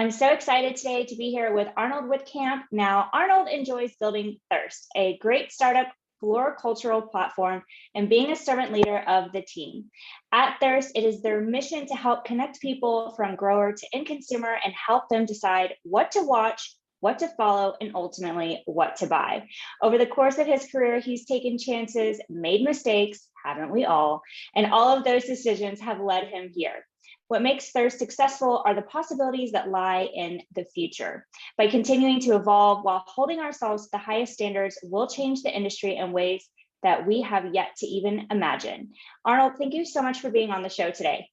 I'm so excited today to be here with Arnold Wittkamp. Now, Arnold enjoys building Thursd, a great startup floricultural platform, and being a servant leader of the team. At Thursd, it is their mission to help connect people from grower to end consumer and help them decide what to watch, what to follow, and ultimately what to buy. Over the course of his career, he's taken chances, made mistakes, haven't we all? And all of those decisions have led him here. What makes Thursd successful are the possibilities that lie in the future. By continuing to evolve while holding ourselves to the highest standards, we'll change the industry in ways that we have yet to even imagine. Arnold, thank you so much for being on the show today.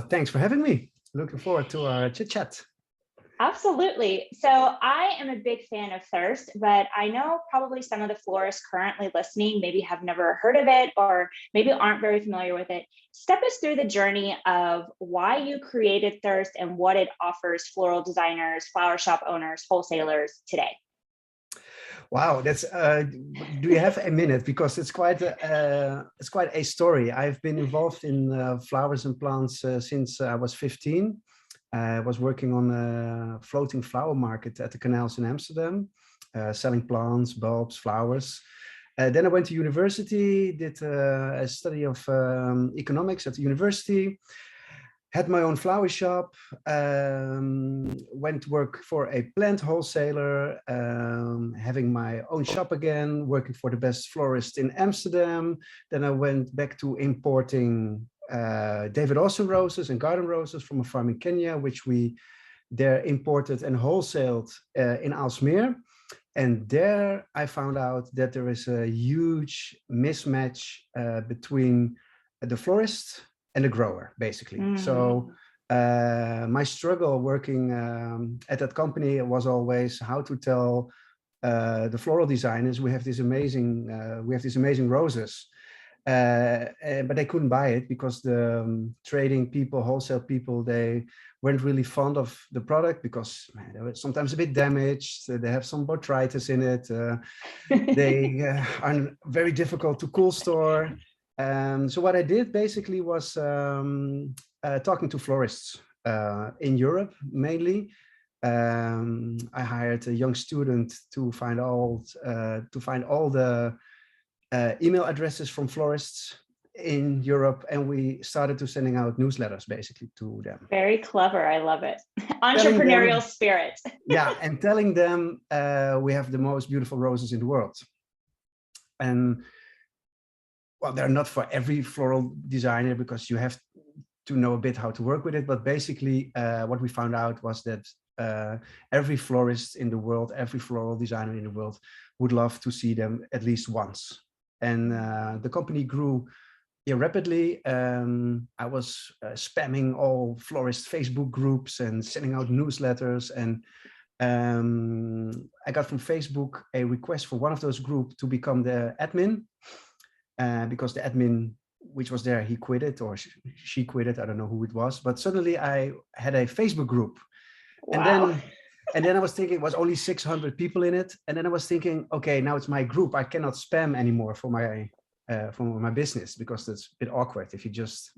Thanks for having me. Looking forward to our chit chat. Absolutely. So I am a big fan of Thursd, but I know probably some of the florists currently listening maybe have never heard of it or maybe aren't very familiar with it. Step us through the journey of why you created Thursd and what it offers floral designers, flower shop owners, wholesalers today. Wow, that's. Do you have a minute? Because it's quite a story. I've been involved in flowers and plants since I was 15. I was working on a floating flower market at the canals in Amsterdam, selling plants, bulbs, flowers. Then I went to university, did a study of economics at the university, had my own flower shop, went to work for a plant wholesaler, having my own shop again, working for the best florist in Amsterdam. Then I went back to importing David Austin roses and garden roses from a farm in Kenya, which we there imported and wholesaled in Aalsmeer. And there I found out that there is a huge mismatch between the florist and the grower, basically. So my struggle working at that company was always how to tell the floral designers we have these amazing roses. But they couldn't buy it because the trading people, wholesale people, they weren't really fond of the product because they were sometimes a bit damaged. They have some botrytis in it. They are very difficult to cool store. So what I did basically was talking to florists in Europe mainly. I hired a young student to find all the email addresses from florists in Europe, and we started to sending out newsletters basically to them. Very clever. I love it. Entrepreneurial spirit. Yeah, and telling them we have the most beautiful roses in the world. And well, they're not for every floral designer because you have to know a bit how to work with it. But basically what we found out was that every florist in the world, every floral designer in the world would love to see them at least once. And the company grew rapidly. I was spamming all florist Facebook groups and sending out newsletters. And I got from Facebook a request for one of those groups to become the admin, because the admin, which was there, he quit it or she quit it. I don't know who it was, but suddenly I had a Facebook group. Wow. And then I was thinking it was only 600 people in it. And then I was thinking, okay, now it's my group. I cannot spam anymore for my business because that's a bit awkward if you just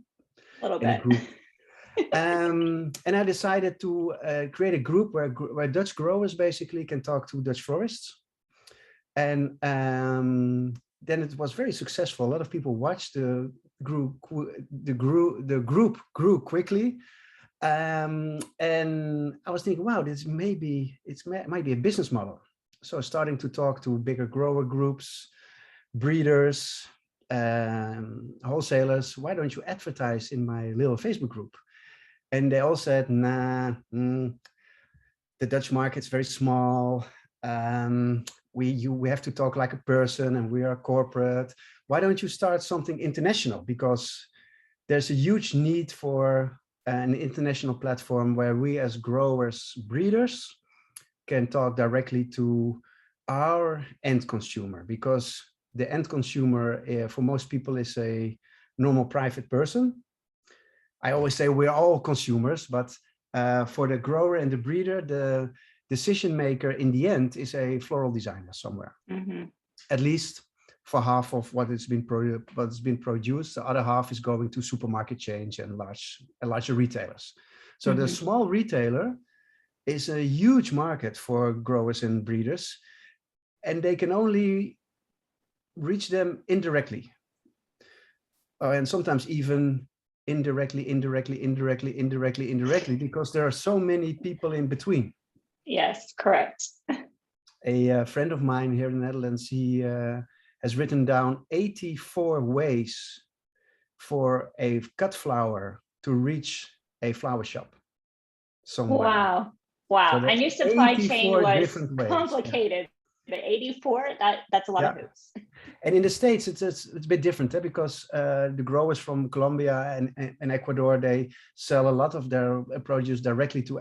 a little bit. Group. And I decided to create a group where Dutch growers basically can talk to Dutch florists. And then it was very successful. A lot of people watched the group. The group grew quickly. And I was thinking, wow, this might be a business model. So starting to talk to bigger grower groups, breeders, wholesalers, why don't you advertise in my little Facebook group? And they all said, nah, the Dutch market's very small. We have to talk like a person and we are corporate. Why don't you start something international? Because there's a huge need for an international platform where we as growers, breeders can talk directly to our end consumer, because the end consumer for most people is a normal private person. I always say we're all consumers, but for the grower and the breeder, the decision maker in the end is a floral designer somewhere. At least for half of what has been produced. The other half is going to supermarket chains and larger retailers. So the small retailer is a huge market for growers and breeders, and they can only reach them indirectly, and sometimes even indirectly, because there are so many people in between. Yes, correct. A friend of mine here in the Netherlands, he has written down 84 ways for a cut flower to reach a flower shop somewhere. Wow. Wow. So I that's knew supply chain 84 was different ways. complicated, but 84, that's a lot of hoops. And in the States, it's a bit different, because the growers from Colombia and Ecuador, they sell a lot of their produce directly to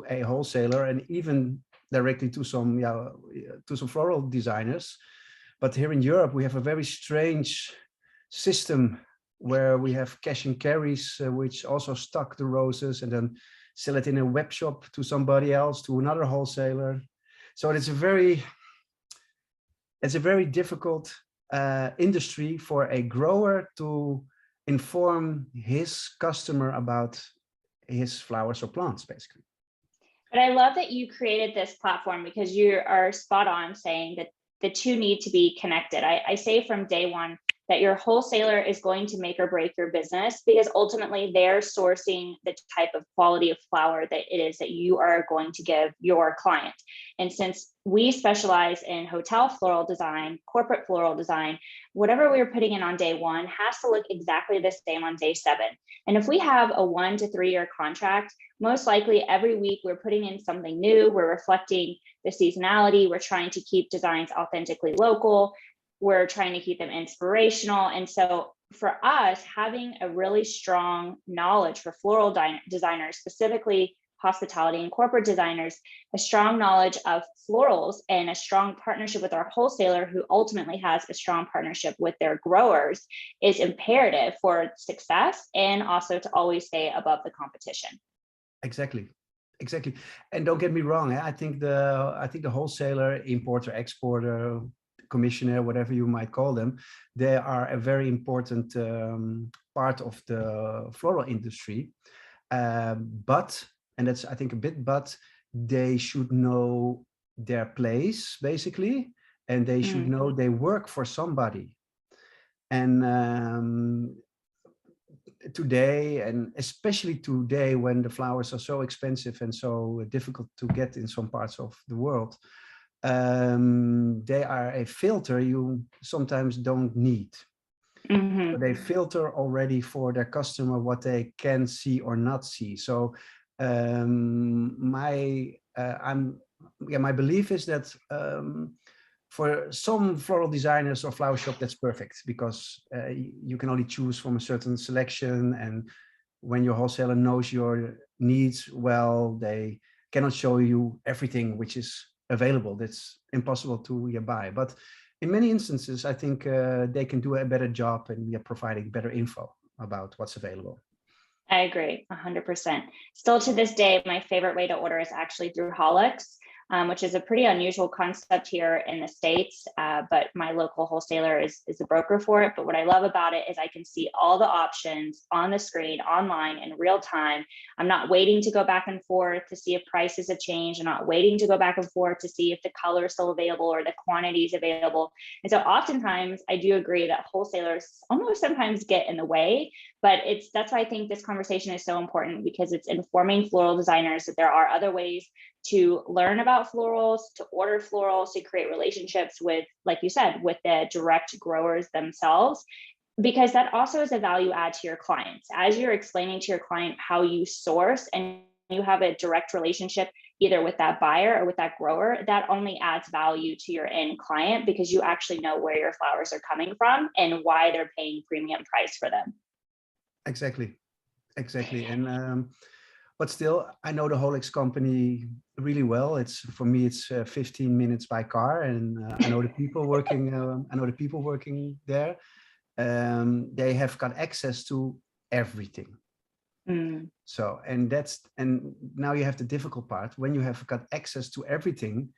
a wholesaler, and even directly to some floral designers. But here in Europe, we have a very strange system where we have cash and carries, which also stock the roses and then sell it in a web shop to somebody else, to another wholesaler. So it's a very difficult industry for a grower to inform his customer about his flowers or plants, basically. But I love that you created this platform, because you are spot on saying that the two need to be connected. I say from day one that your wholesaler is going to make or break your business, because ultimately they're sourcing the type of quality of flower that it is that you are going to give your client. And since we specialize in hotel floral design, corporate floral design, whatever we're putting in on day one has to look exactly the same on day 7. And if we have a 1 to 3 year contract, most likely every week we're putting in something new, we're reflecting the seasonality, we're trying to keep designs authentically local, we're trying to keep them inspirational. And so for us, having a really strong knowledge for floral designers, specifically hospitality and corporate designers, a strong knowledge of florals and a strong partnership with our wholesaler, who ultimately has a strong partnership with their growers, is imperative for success, and also to always stay above the competition. Exactly. And don't get me wrong, I think the wholesaler, importer, exporter, commissioner, whatever you might call them, they are a very important part of the floral industry. But, and that's I think a bit, but they should know their place, basically, and they should know they work for somebody. And today, and especially today when the flowers are so expensive and so difficult to get in some parts of the world, they are a filter you sometimes don't need. So they filter already for their customer what they can see or not see. So my belief is that for some floral designers or flower shop, that's perfect, because you can only choose from a certain selection, and when your wholesaler knows your needs well, they cannot show you everything which is available. That's impossible to buy. But in many instances, I think they can do a better job, and we are providing better info about what's available. I agree 100%. Still to this day, my favorite way to order is actually through Holix, which is a pretty unusual concept here in the States, but my local wholesaler is a broker for it. But what I love about it is I can see all the options on the screen, online, in real time. I'm not waiting to go back and forth to see if prices have changed. I'm not waiting to go back and forth to see if the color is still available or the quantity is available. And so oftentimes I do agree that wholesalers almost sometimes get in the way, but that's why I think this conversation is so important, because it's informing floral designers that there are other ways to learn about florals, to order florals, to create relationships with, like you said, with the direct growers themselves, because that also is a value add to your clients. As you're explaining to your client how you source and you have a direct relationship either with that buyer or with that grower, that only adds value to your end client, because you actually know where your flowers are coming from and why they're paying premium price for them. Exactly. And but still, I know the Holix company really well. For me, it's 15 minutes by car, and I know the people working. I know the people working there. They have got access to everything. So, and now you have the difficult part. When you have got access to everything,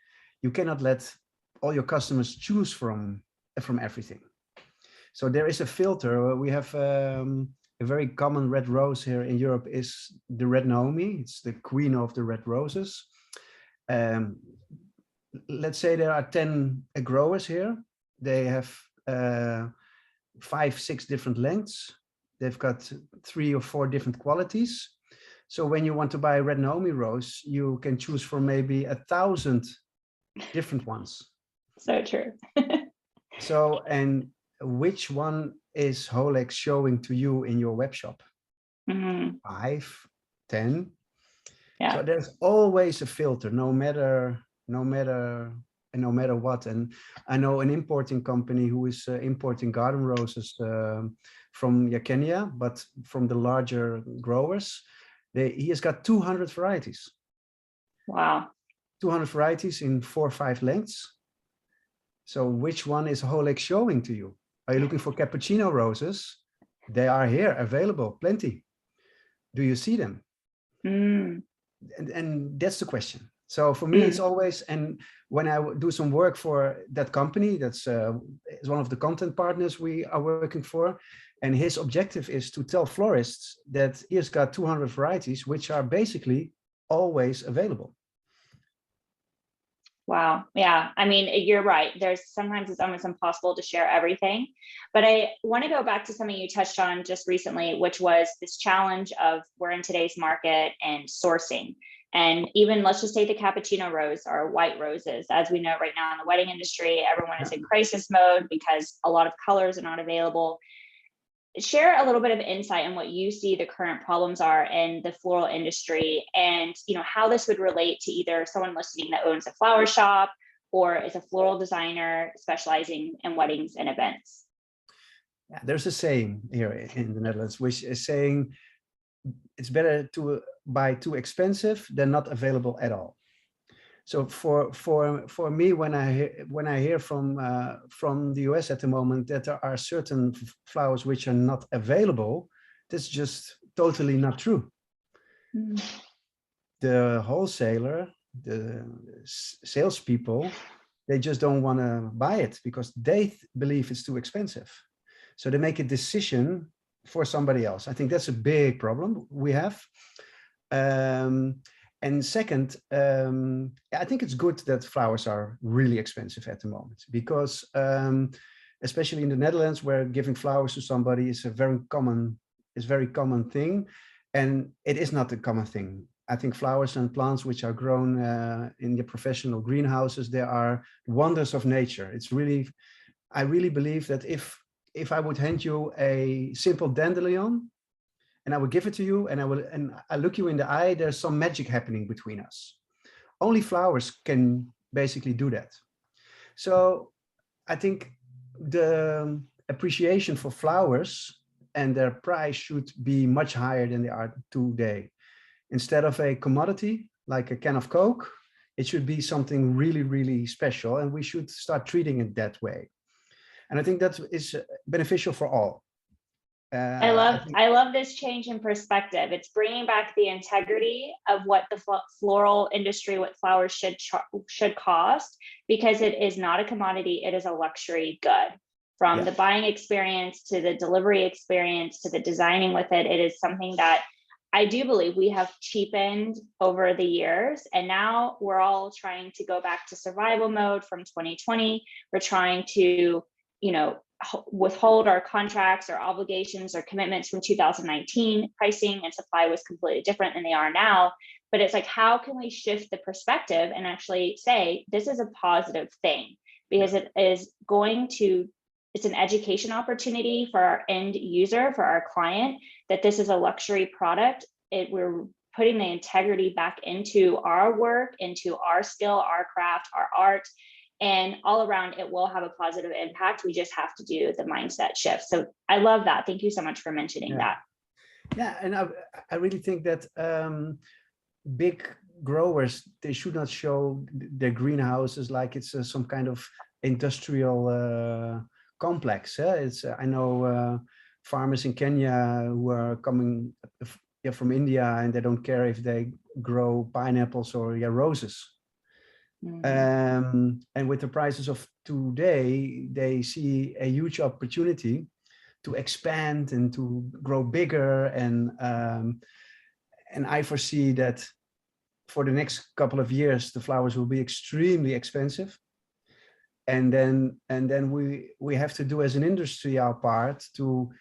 you cannot let all your customers choose from everything. So there is a filter. We have a a very common red rose here in Europe is the red Naomi. It's the queen of the red roses. Let's say there are 10 growers here. They have 5, 6 different lengths. They've got 3 or 4 different qualities. So when you want to buy a red Naomi rose, you can choose from maybe 1,000 different ones. So true. So, and which one is Holex showing to you in your web shop? 5, 10. Yeah. So there's always a filter, no matter what. And I know an importing company who is importing garden roses from Kenya, but from the larger growers. He has got 200 varieties. Wow. 200 varieties in 4 or 5 lengths. So which one is Holex showing to you? Are you looking for cappuccino roses? They are here, available, plenty. Do you see them? And that's the question. So for me, it's always, and when I do some work for that company, that's is one of the content partners we are working for, and his objective is to tell florists that he has got 200 varieties, which are basically always available. Wow. Yeah. I mean, you're right. Sometimes it's almost impossible to share everything, but I want to go back to something you touched on just recently, which was this challenge of we're in today's market and sourcing. And even let's just take the cappuccino rose or white roses. As we know right now in the wedding industry, everyone is in crisis mode because a lot of colors are not available. Share a little bit of insight on what you see the current problems are in the floral industry, and how this would relate to either someone listening that owns a flower shop or is a floral designer specializing in weddings and events. Yeah, there's a saying here in the Netherlands which is saying it's better to buy too expensive than not available at all. So for me, when I hear from the US at the moment that there are certain flowers which are not available, that's just totally not true. The wholesaler, the salespeople, they just don't want to buy it because they believe it's too expensive. So they make a decision for somebody else. I think that's a big problem we have. And second, I think it's good that flowers are really expensive at the moment because, especially in the Netherlands, where giving flowers to somebody is a very common thing, and it is not a common thing. I think flowers and plants which are grown in the professional greenhouses, they are wonders of nature. I really believe that if I would hand you a simple dandelion, and I will give it to you, and I look you in the eye, there's some magic happening between us. Only flowers can basically do that. So I think the appreciation for flowers and their price should be much higher than they are today. Instead of a commodity like a can of Coke, it should be something really, really special, and we should start treating it that way. And I think that is beneficial for all. I love this change in perspective. It's bringing back the integrity of what the floral industry, what flowers should cost, because it is not a commodity. It is a luxury good. From the buying experience to the delivery experience to the designing with it, it is something that I do believe we have cheapened over the years. And now we're all trying to go back to survival mode from 2020. We're trying to, withhold our contracts or obligations or commitments from 2019. Pricing and supply was completely different than they are now. But it's like, how can we shift the perspective and actually say this is a positive thing? Because it's an education opportunity for our end user, for our client, that this is a luxury product. We're putting the integrity back into our work, into our skill, our craft, our art. And all around, it will have a positive impact. We just have to do the mindset shift. So I love that. Thank you so much for mentioning that. Yeah, and I really think that big growers, they should not show their greenhouses like it's some kind of industrial complex. I know farmers in Kenya who are coming from India, and they don't care if they grow pineapples or roses. And with the prices of today, they see a huge opportunity to expand and to grow bigger. And I foresee that for the next couple of years, the flowers will be extremely expensive. And then we have to do as an industry our part to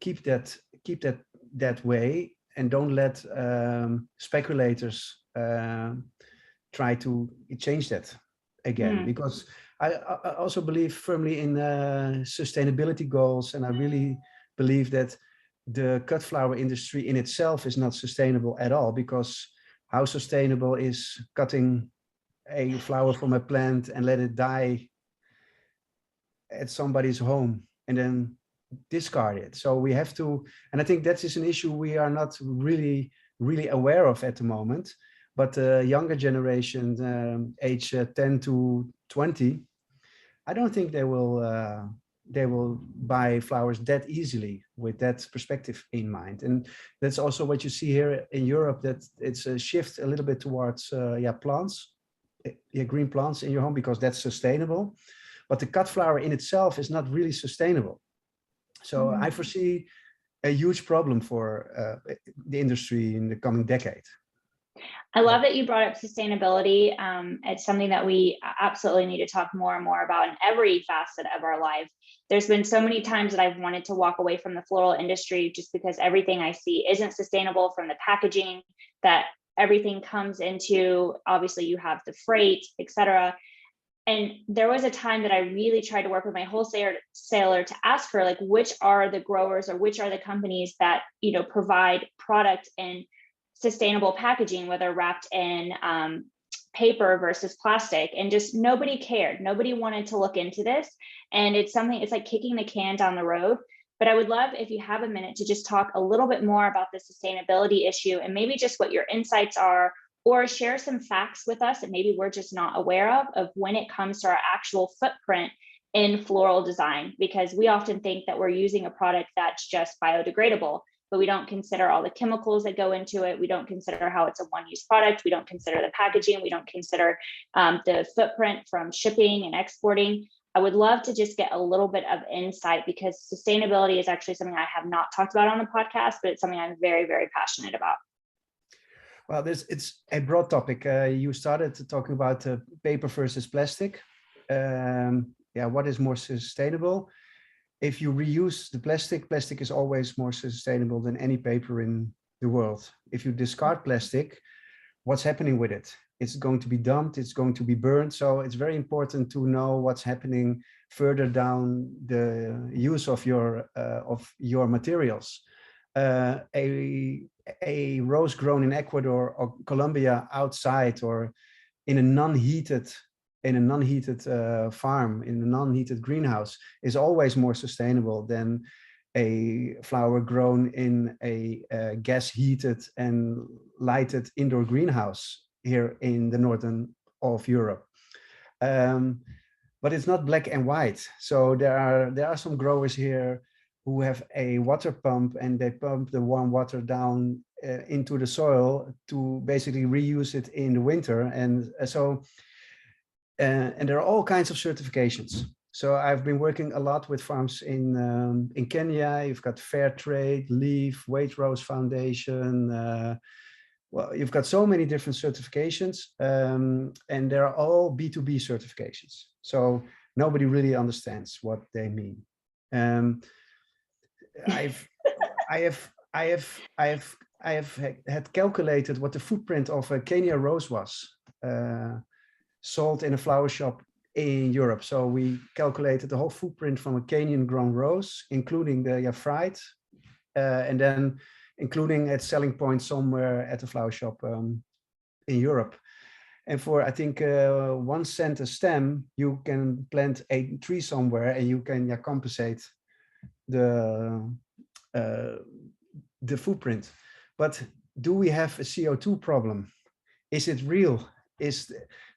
keep that way, and don't let speculators try to change that again. Because I also believe firmly in sustainability goals, and I really believe that the cut flower industry in itself is not sustainable at all, because how sustainable is cutting a flower from a plant and let it die at somebody's home and then discard it? So we have to, and I think that is an issue we are not really aware of at the moment. But the younger generation, age 10 to 20, I don't think they will buy flowers that easily with that perspective in mind. And that's also what you see here in Europe, that it's a shift a little bit towards plants, green plants in your home, because that's sustainable. But the cut flower in itself is not really sustainable. So I foresee a huge problem for the industry in the coming decade. I love that you brought up sustainability. It's something that we absolutely need to talk more and more about in every facet of our life. There's been so many times that I've wanted to walk away from the floral industry just because everything I see isn't sustainable, from the packaging that everything comes into. Obviously, you have the freight, etc. And there was a time that I really tried to work with my wholesaler to ask her, like, which are the growers or which are the companies that, you know, provide product in sustainable packaging, whether wrapped in paper versus plastic, and just nobody cared. Nobody wanted to look into this. And it's something, it's like kicking the can down the road. But I would love if you have a minute to just talk a little bit more about the sustainability issue, and maybe just what your insights are, or share some facts with us that maybe we're just not aware of when it comes to our actual footprint in floral design, because we often think that we're using a product that's just biodegradable, but we don't consider all the chemicals that go into it. We don't consider how it's a one-use product. We don't consider the packaging. We don't consider the footprint from shipping and exporting. I would love to just get a little bit of insight, because sustainability is actually something I have not talked about on the podcast, but it's something I'm very, very passionate about. Well, it's a broad topic. You started talking about paper versus plastic. What is more sustainable? If you reuse the plastic is always more sustainable than any paper in the world. If you discard plastic, what's happening with it? It's going to be dumped, it's going to be burned. So it's very important to know what's happening further down the use of your materials. A rose grown in Ecuador or Colombia outside, or in a non-heated farm, in a non-heated greenhouse, is always more sustainable than a flower grown in a gas heated and lighted indoor greenhouse here in the northern of Europe. But it's not black and white. So there are some growers here who have a water pump, and they pump the warm water down into the soil to basically reuse it in the winter. And and there are all kinds of certifications. So I've been working a lot with farms in Kenya. You've got Fair Trade, Leaf, Waitrose Foundation. Well, you've got so many different certifications, and they're all B2B certifications. So nobody really understands what they mean. I have had calculated what the footprint of a Kenya rose was sold in a flower shop in Europe. So we calculated the whole footprint from a Kenyan grown rose, including the fried, and then including its selling point somewhere at a flower shop in Europe. And for, I think, 1 cent a stem, you can plant a tree somewhere, and you can compensate the footprint. But do we have a CO2 problem? Is it real?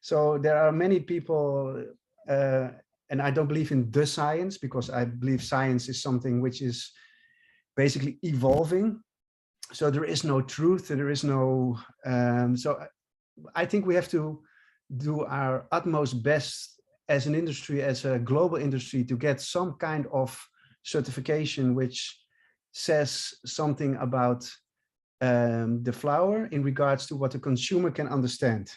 So there are many people, and I don't believe in the science, because I believe science is something which is basically evolving. So there is no truth, and there is no, so I think we have to do our utmost best as an industry, as a global industry, to get some kind of certification which says something about the flower in regards to what the consumer can understand.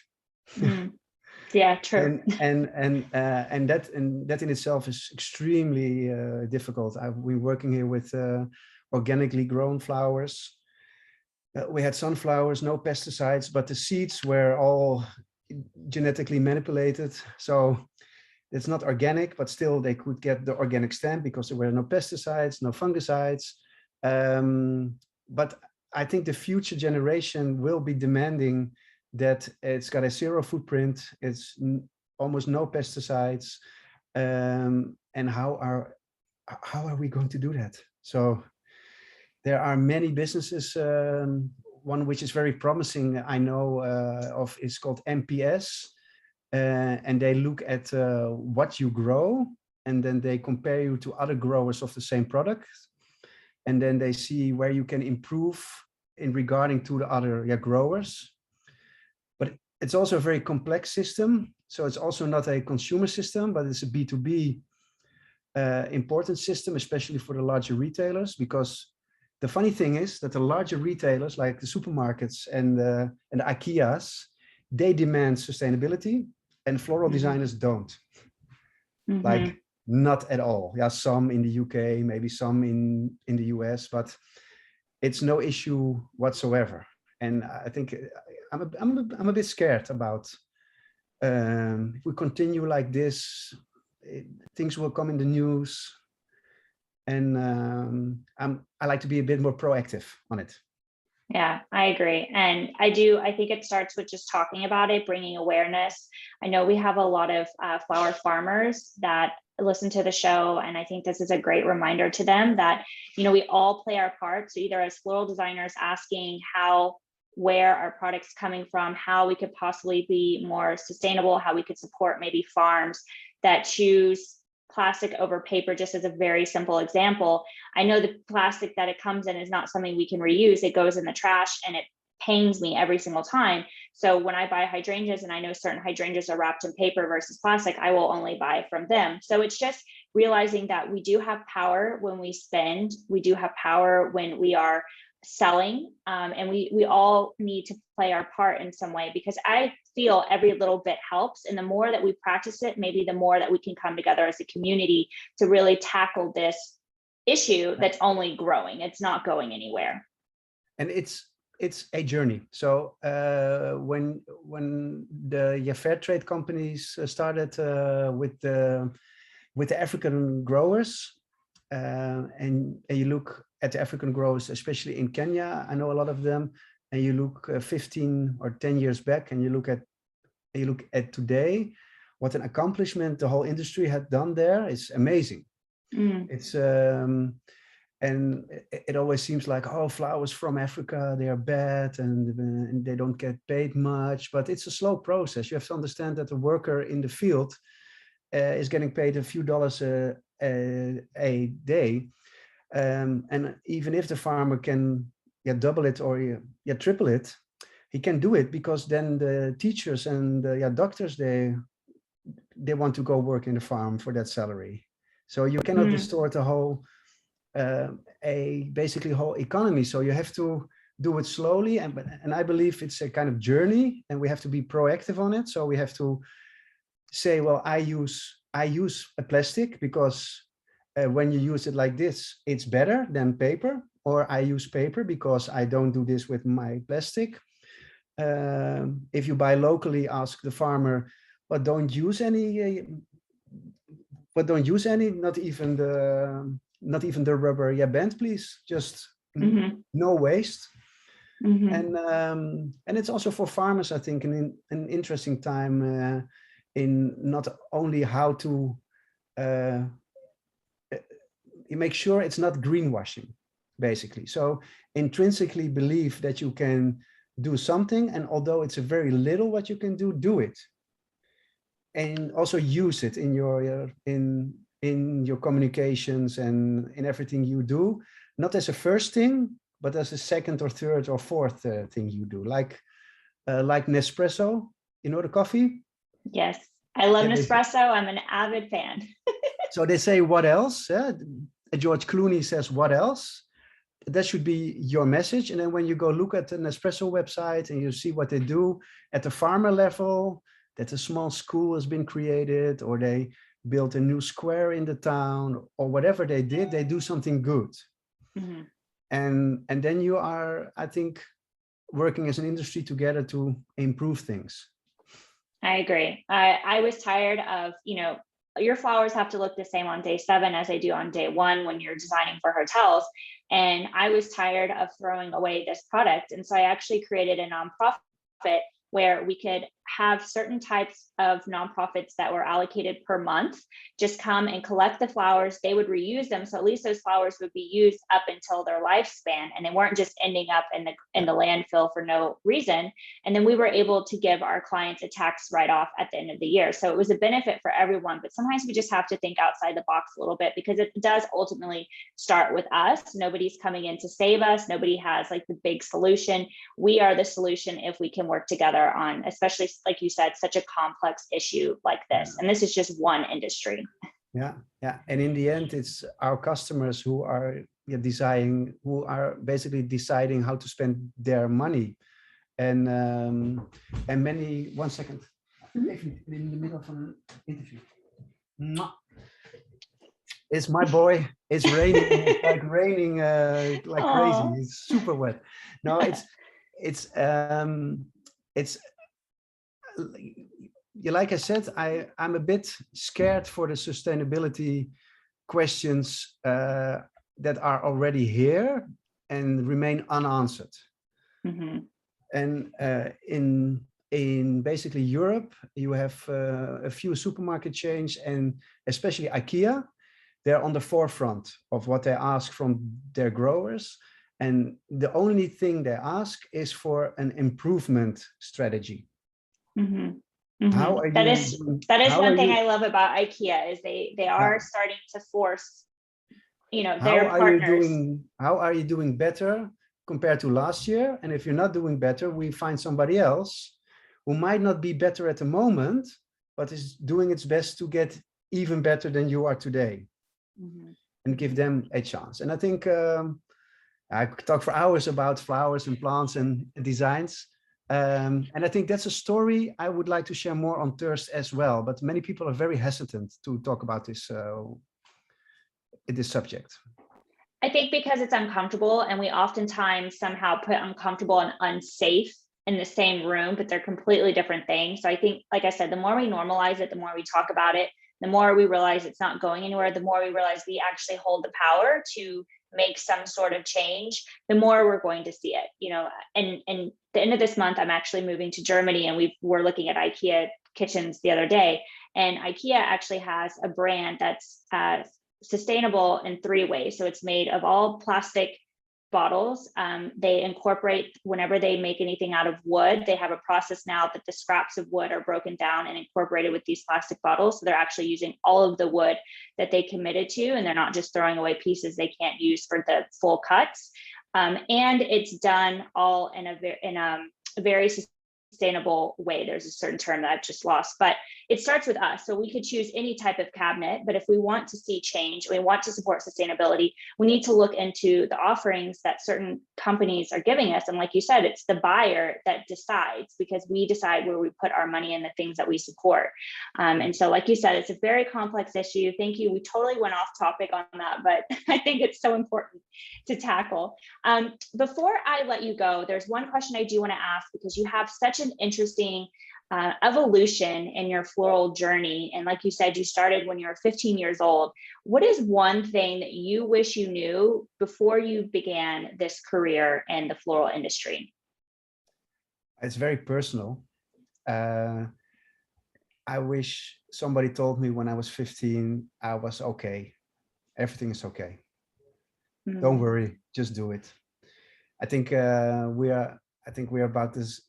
Yeah, true. And that in itself is extremely difficult. I've been working here with organically grown flowers. We had sunflowers, no pesticides, but the seeds were all genetically manipulated. So it's not organic, but still they could get the organic stamp because there were no pesticides, no fungicides. But I think the future generation will be demanding that it's got a zero footprint, it's almost no pesticides. And how are we going to do that? So there are many businesses. One which is very promising, I know of, is called MPS. And they look at what you grow, and then they compare you to other growers of the same product. And then they see where you can improve in regarding to the other growers. But it's also a very complex system. So it's also not a consumer system, but it's a B2B important system, especially for the larger retailers. Because the funny thing is that the larger retailers, like the supermarkets and the IKEAs, they demand sustainability, and floral designers don't. Like, not at all. Yeah, some in the UK, maybe some in the US, but it's no issue whatsoever. And I think I'm a bit scared about if we continue like this, things will come in the news. And I like to be a bit more proactive on it. Yeah, I agree. And I think it starts with just talking about it, bringing awareness. I know we have a lot of flower farmers that listen to the show, and I think this is a great reminder to them that, we all play our part. So either as floral designers asking where our product's coming from, how we could possibly be more sustainable, how we could support maybe farms that choose plastic over paper, just as a very simple example. I know the plastic that it comes in is not something we can reuse. It goes in the trash, and it pains me every single time. So when I buy hydrangeas, and I know certain hydrangeas are wrapped in paper versus plastic, I will only buy from them. So it's just realizing that we do have power when we spend, we do have power when we are selling, and we all need to play our part in some way, because I feel every little bit helps, and the more that we practice it, maybe the more that we can come together as a community to really tackle this issue that's only growing. It's not going anywhere. And it's a journey. So when the fair trade companies started with the African growers, and you look at the African growers, especially in Kenya, I know a lot of them, and you look 15 or 10 years back, and you look at today, what an accomplishment the whole industry had done there is amazing. It's and it always seems like, oh, flowers from Africa, they are bad and they don't get paid much, but it's a slow process. You have to understand that the worker in the field is getting paid a few dollars a day. And even if the farmer can double it or triple it, he can do it because then the teachers and the doctors, they want to go work in the farm for that salary. So you cannot distort the whole basically whole economy. So you have to do it slowly, and I believe it's a kind of journey, and we have to be proactive on it. So we have to say, well, I use a plastic because when you use it like this, it's better than paper, or I use paper because I don't do this with my plastic. If you buy locally, ask the farmer, but don't use any, not even the rubber band, please, just no waste. And it's also for farmers, I think, an interesting time in not only how to you make sure it's not greenwashing, basically. So intrinsically believe that you can do something, and although it's a very little what you can do it, and also use it in your communications and in everything you do, not as a first thing, but as a second or third or fourth thing you do, like Nespresso, the coffee. Yes, I love Nespresso. I'm an avid fan. So they say, what else? George Clooney says, what else? That should be your message. And then when you go look at an Nespresso website and you see what they do at the farmer level, that a small school has been created, or they built a new square in the town, or whatever they did, they do something good. Mm-hmm. And then you are, I think, working as an industry together to improve things. I agree. I was tired of, your flowers have to look the same on day 7 as they do on day 1 when you're designing for hotels. And I was tired of throwing away this product. And so I actually created a nonprofit where we could have certain types of nonprofits that were allocated per month just come and collect the flowers. They would reuse them, so at least those flowers would be used up until their lifespan, and they weren't just ending up in the landfill for no reason. And then we were able to give our clients a tax write-off at the end of the year. So it was a benefit for everyone, but sometimes we just have to think outside the box a little bit, because it does ultimately start with us. Nobody's coming in to save us. Nobody has like the big solution. We are the solution if we can work together on, especially like you said, such a complex issue like this. And this is just one industry. Yeah. And in the end, it's our customers who are basically deciding how to spend their money. And many, 1 second, even in the middle of an interview. It's my boy. It's raining. It's like raining like Aww. crazy. It's super wet. No, it's like I said, I'm a bit scared for the sustainability questions that are already here and remain unanswered. Mm-hmm. And in basically Europe, you have a few supermarket chains, and especially IKEA, they're on the forefront of what they ask from their growers. And the only thing they ask is for an improvement strategy. Mm-hmm. Mm-hmm. How are that you is doing, that is how one are thing you, I love about IKEA is they are starting to force, how their are you partners. doing better compared to last year? And if you're not doing better, we find somebody else who might not be better at the moment, but is doing its best to get even better than you are today. Mm-hmm. And give them a chance. And I think I could talk for hours about flowers and plants and designs. And I think that's a story I would like to share more on Thursd as well. But many people are very hesitant to talk about this subject. I think because it's uncomfortable, and we oftentimes somehow put uncomfortable and unsafe in the same room, but they're completely different things. So I think, like I said, the more we normalize it, the more we talk about it, the more we realize it's not going anywhere, the more we realize we actually hold the power to make some sort of change, the more we're going to see it. And the end of this month, I'm actually moving to Germany, and we're looking at IKEA kitchens the other day. And IKEA actually has a brand that's sustainable in 3 ways. So it's made of all plastic bottles. They incorporate, whenever they make anything out of wood, they have a process now that the scraps of wood are broken down and incorporated with these plastic bottles. So they're actually using all of the wood that they committed to, and they're not just throwing away pieces they can't use for the full cuts. And it's done all in a very sustainable way. There's a certain term that I've just lost, but it starts with us. So we could choose any type of cabinet, but if we want to see change, we want to support sustainability, we need to look into the offerings that certain companies are giving us. And like you said, it's the buyer that decides, because we decide where we put our money and the things that we support. And so, like you said, it's a very complex issue. Thank you. We totally went off topic on that, but I think it's so important to tackle. Before I let you go, there's one question I do want to ask, because you have such an interesting evolution in your floral journey. And like you said, you started when you were 15 years old. What is one thing that you wish you knew before you began this career in the floral industry? It's very personal. I wish somebody told me when I was 15, I was okay. Everything is okay. Mm. Don't worry, just do it. I think we are about this.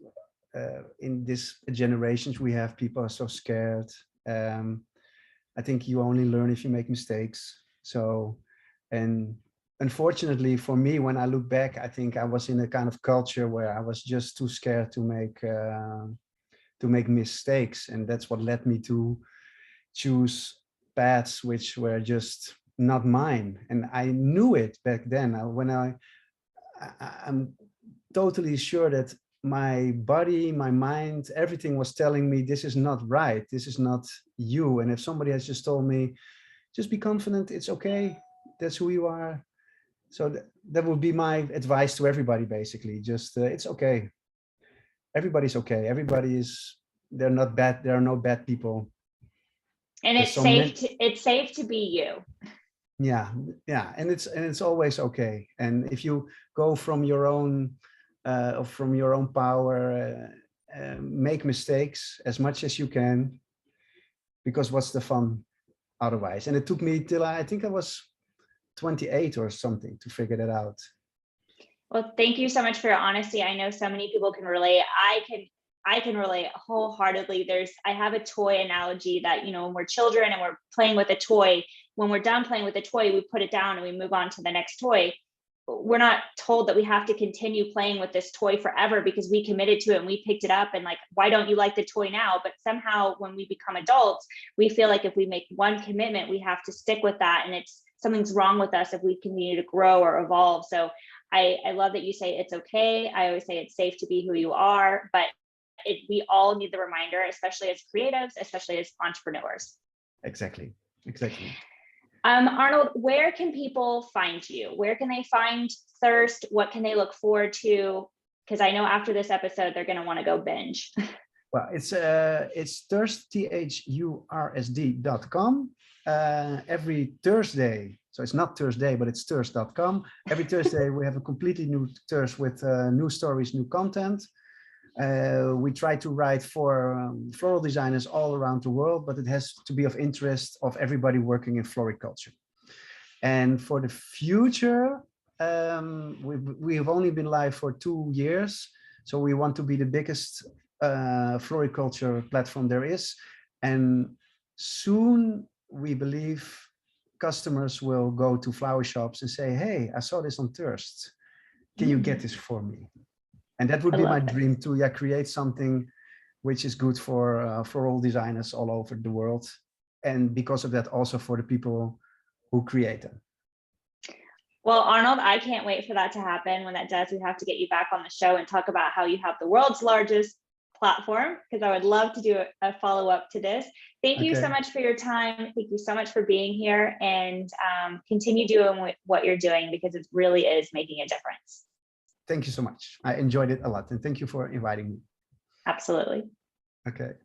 In this generations, we have people are so scared. I think you only learn if you make mistakes. So, and unfortunately for me, when I look back, I think I was in a kind of culture where I was just too scared to make mistakes, and that's what led me to choose paths which were just not mine. And I knew it back then. I'm totally sure that my body, my mind, everything was telling me this is not right. This is not you. And if somebody has just told me, just be confident, it's okay. That's who you are. So that would be my advice to everybody, basically. Just it's okay. Everybody's okay. They're not bad. There are no bad people. And There's it's safe to be you. Yeah, yeah, and it's always okay. And if you go from your own power, make mistakes as much as you can, because what's the fun otherwise? And it took me till I think I was 28 or something to figure that out. Well, thank you so much for your honesty. I know so many people can relate. I can relate wholeheartedly. I have a toy analogy that, you know, when we're children and we're playing with a toy, when we're done playing with the toy, we put it down and we move on to the next toy. We're not told that we have to continue playing with this toy forever because we committed to it and we picked it up, and like, why don't you like the toy now? But somehow when we become adults, we feel like if we make one commitment, we have to stick with that. And something's wrong with us if we continue to grow or evolve. So I love that you say it's okay. I always say it's safe to be who you are, but we all need the reminder, especially as creatives, especially as entrepreneurs. Exactly. Arnold, where can people find you? Where can they find Thursd? What can they look forward to? Because I know after this episode, they're going to want to go binge. Well, it's Thursd, THURSD.com. Every Thursday, so it's not Thursday, but it's Thursd.com. Every Thursday, we have a completely new Thursd with new stories, new content. We try to write for floral designers all around the world, but it has to be of interest of everybody working in floriculture. And for the future, we've only been live for 2 years, so we want to be the biggest floriculture platform there is. And soon we believe customers will go to flower shops and say, hey, I saw this on Thursd. Can you get this for me? And that would be my dream to create something which is good for all designers all over the world. And because of that, also for the people who create them. Well, Arnold, I can't wait for that to happen. When that does, we have to get you back on the show and talk about how you have the world's largest platform, because I would love to do a follow-up to this. Thank you so much for your time. Thank you so much for being here, and continue doing what you're doing, because it really is making a difference. Thank you so much. I enjoyed it a lot, and thank you for inviting me. Absolutely. Okay.